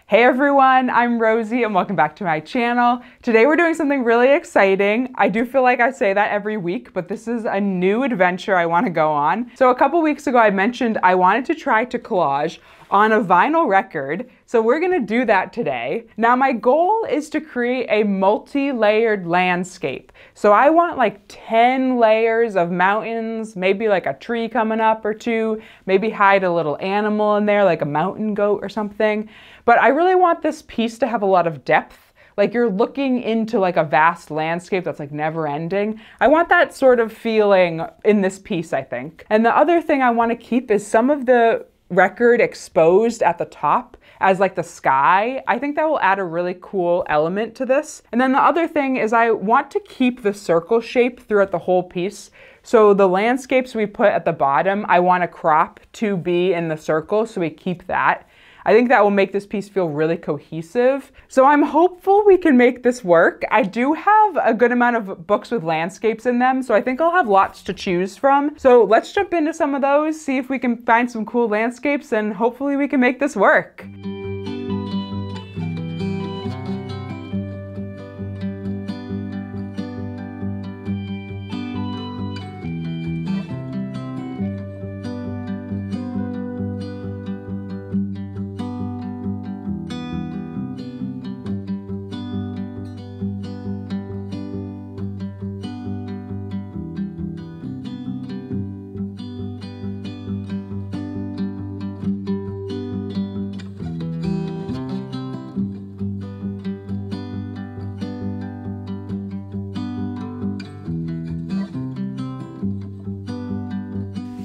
Hey everyone, I'm Rosie and welcome back to my channel. Today we're doing something really exciting. I do feel like I say that every week, but this is a new adventure I want to go on. So a couple weeks ago I mentioned I wanted to try to collage on a vinyl record. So we're gonna do that today. Now my goal is to create a multi-layered landscape. So I want like 10 layers of mountains, maybe like a tree coming up or two, maybe hide a little animal in there like a mountain goat or something. But I really want this piece to have a lot of depth. Like you're looking into like a vast landscape that's like never ending. I want that sort of feeling in this piece, I think. And the other thing I want to keep is some of the record exposed at the top as like the sky. I think that will add a really cool element to this. And then the other thing is I want to keep the circle shape throughout the whole piece. So the landscapes we put at the bottom, I want to crop to be in the circle so we keep that. I think that will make this piece feel really cohesive. So I'm hopeful we can make this work. I do have a good amount of books with landscapes in them, so I think I'll have lots to choose from. So let's jump into some of those, see if we can find some cool landscapes, and hopefully we can make this work.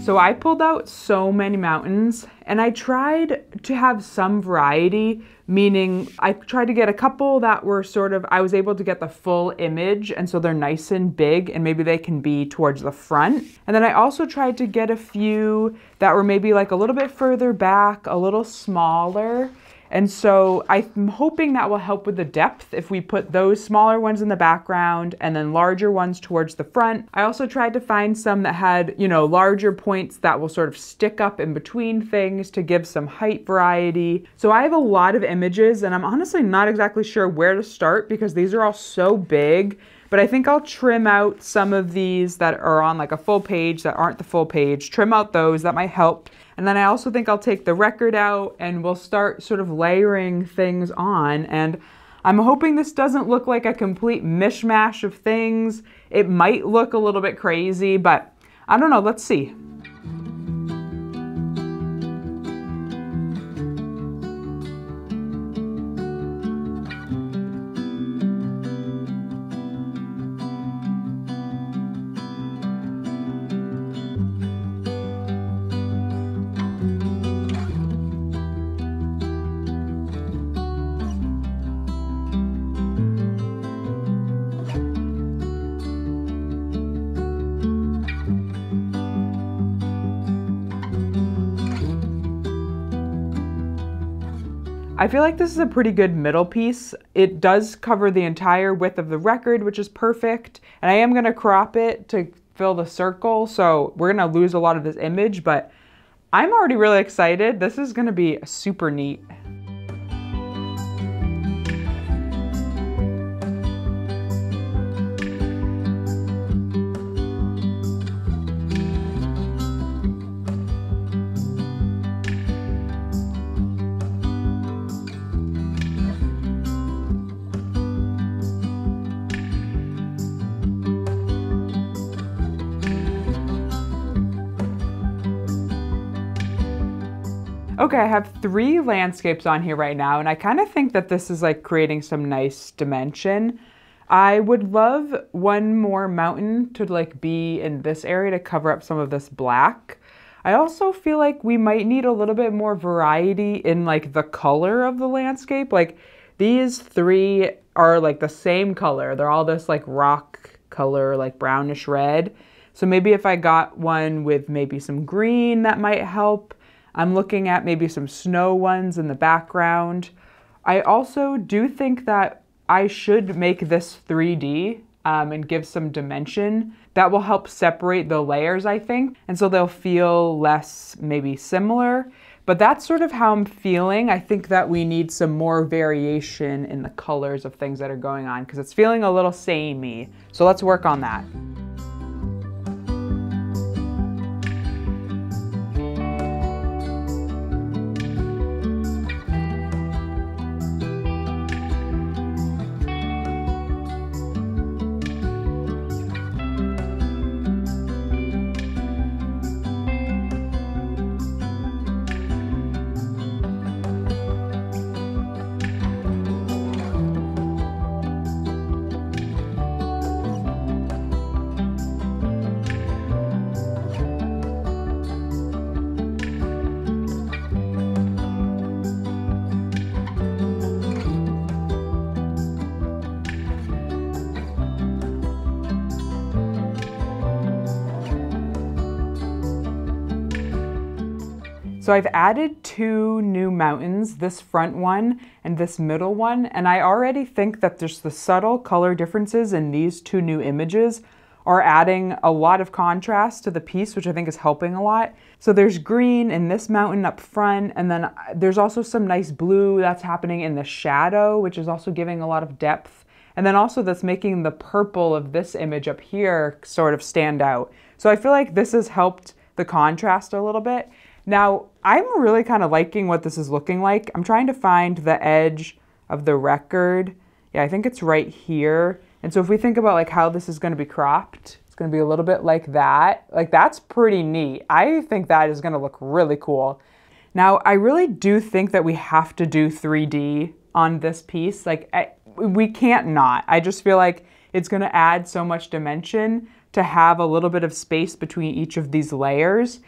So I pulled out so many mountains and I tried to have some variety, meaning I tried to get a couple that were sort of, I was able to get the full image and so they're nice and big and maybe they can be towards the front. And then I also tried to get a few that were maybe like a little bit further back, a little smaller. And so I'm hoping that will help with the depth if we put those smaller ones in the background and then larger ones towards the front. I also tried to find some that had, you know, larger points that will sort of stick up in between things to give some height variety. So I have a lot of images and I'm honestly not exactly sure where to start because these are all so big. But I think I'll trim out some of these that are on like a full page that aren't the full page, trim out those, that might help. And then I also think I'll take the record out and we'll start sort of layering things on. And I'm hoping this doesn't look like a complete mishmash of things. It might look a little bit crazy, but I don't know, let's see. I feel like this is a pretty good middle piece. It does cover the entire width of the record, which is perfect. And I am gonna crop it to fill the circle, so we're gonna lose a lot of this image, but I'm already really excited. This is gonna be super neat. Okay, I have 3 landscapes on here right now, and I kind of think that this is like creating some nice dimension. I would love one more mountain to like be in this area to cover up some of this black. I also feel like we might need a little bit more variety in like the color of the landscape. Like these 3 are like the same color. They're all this like rock color, like brownish red. So maybe if I got one with maybe some green, that might help. I'm looking at maybe some snow ones in the background. I also do think that I should make this 3D and give some dimension. That will help separate the layers, I think. And so they'll feel less maybe similar. but that's sort of how I'm feeling. I think that we need some more variation in the colors of things that are going on because it's feeling a little samey. So let's work on that. So I've added two new mountains, this front one and this middle one, and I already think that there's the subtle color differences in these two new images are adding a lot of contrast to the piece, which I think is helping a lot. So there's green in this mountain up front, and then there's also some nice blue that's happening in the shadow, which is also giving a lot of depth. And then also that's making the purple of this image up here sort of stand out. So I feel like this has helped the contrast a little bit. Now, I'm really kind of liking what this is looking like. I'm trying to find the edge of the record. Yeah, I think it's right here. And so if we think about like how this is going to be cropped, it's going to be a little bit like that. Like that's pretty neat. I think that is going to look really cool. Now, I really do think that we have to do 3D on this piece. Like we can't not. I just feel like it's going to add so much dimension to have a little bit of space between each of these layers.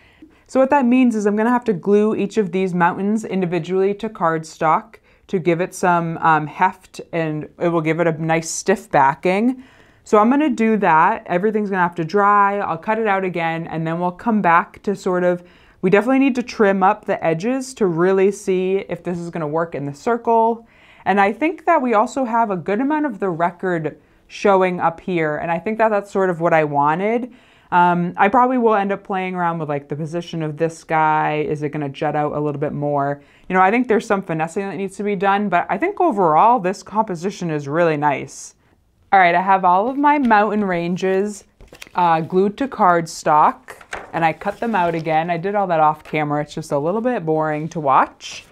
So what that means is I'm going to have to glue each of these mountains individually to cardstock to give it some heft, and it will give it a nice stiff backing. So I'm going to do that. Everything's going to have to dry. I'll cut it out again, and then we'll come back to sort of, we definitely need to trim up the edges to really see if this is going to work in the circle. And I think that we also have a good amount of the record showing up here, and I think that that's sort of what I wanted. I probably will end up playing around with like the position of this guy. Is it going to jut out a little bit more? You know, I think there's some finessing that needs to be done, but I think overall this composition is really nice. All right, I have all of my mountain ranges glued to cardstock, and I cut them out again. I did all that off camera. It's just a little bit boring to watch.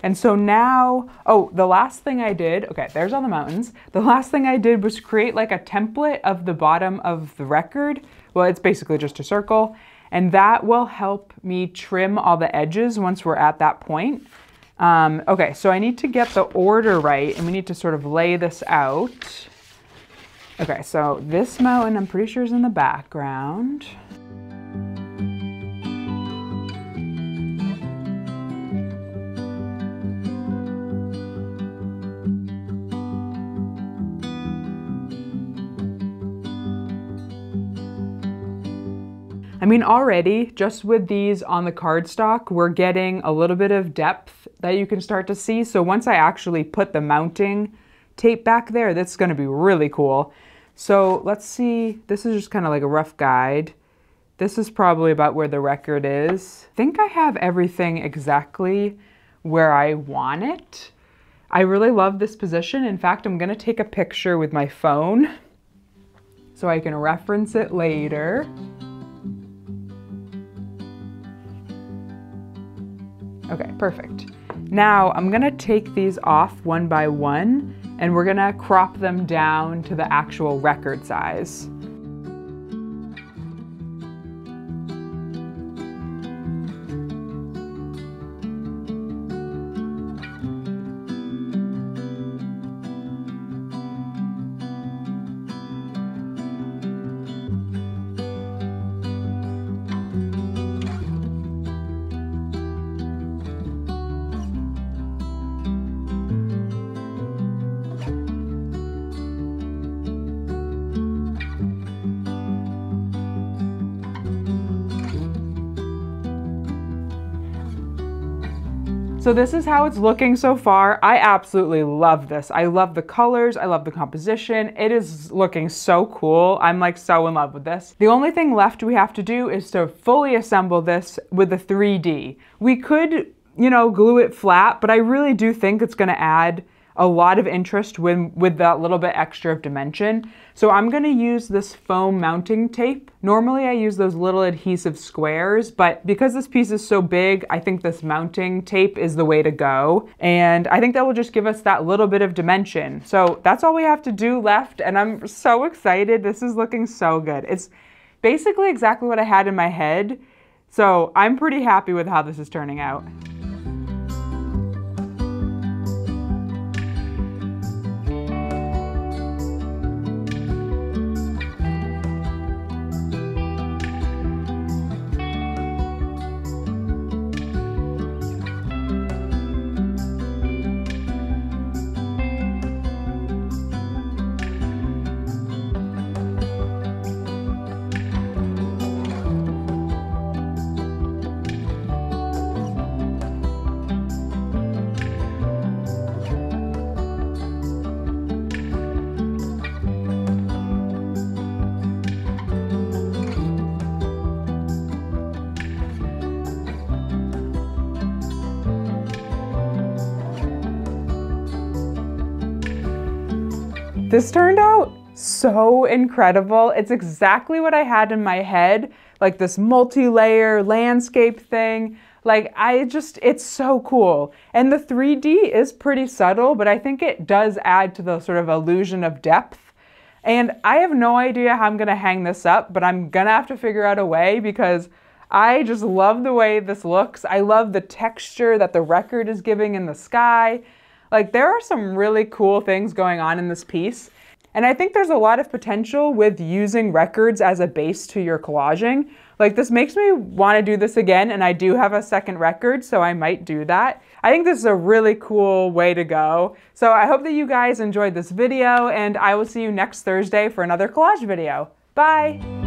And so now, oh, the last thing I did, okay, there's all the mountains. The last thing I did was create like a template of the bottom of the record. Well, it's basically just a circle, and that will help me trim all the edges once we're at that point. Okay, so I need to get the order right, and we need to sort of lay this out. Okay, so this mountain I'm pretty sure is in the background. I mean, already, just with these on the cardstock, we're getting a little bit of depth that you can start to see. So once I actually put the mounting tape back there, that's going to be really cool. So let's see, this is just kind of like a rough guide. This is probably about where the record is. I think I have everything exactly where I want it. I really love this position. In fact, I'm going to take a picture with my phone so I can reference it later. Okay, perfect. Now I'm gonna take these off one by one, and we're gonna crop them down to the actual record size. So this is how it's looking so far. I absolutely love this. I love the colors. I love the composition. It is looking so cool. I'm like so in love with this. The only thing left we have to do is to fully assemble this with the 3D. We could you know, glue it flat, but I really do think it's gonna add a lot of interest with that little bit extra of dimension. So I'm gonna use this foam mounting tape. Normally I use those little adhesive squares, but because this piece is so big, I think this mounting tape is the way to go. And I think that will just give us that little bit of dimension. So that's all we have to do left, and I'm so excited. This is looking so good. It's basically exactly what I had in my head. So I'm pretty happy with how this is turning out. This turned out so incredible. It's exactly what I had in my head, like this multi-layer landscape thing. Like it's so cool. And the 3D is pretty subtle, but I think it does add to the sort of illusion of depth. And I have no idea how I'm gonna hang this up, but I'm gonna have to figure out a way because I just love the way this looks. I love the texture that the record is giving in the sky. Like there are some really cool things going on in this piece. And I think there's a lot of potential with using records as a base to your collaging. Like this makes me want to do this again, and I do have a second record, so I might do that. I think this is a really cool way to go. So I hope that you guys enjoyed this video, and I will see you next Thursday for another collage video. Bye!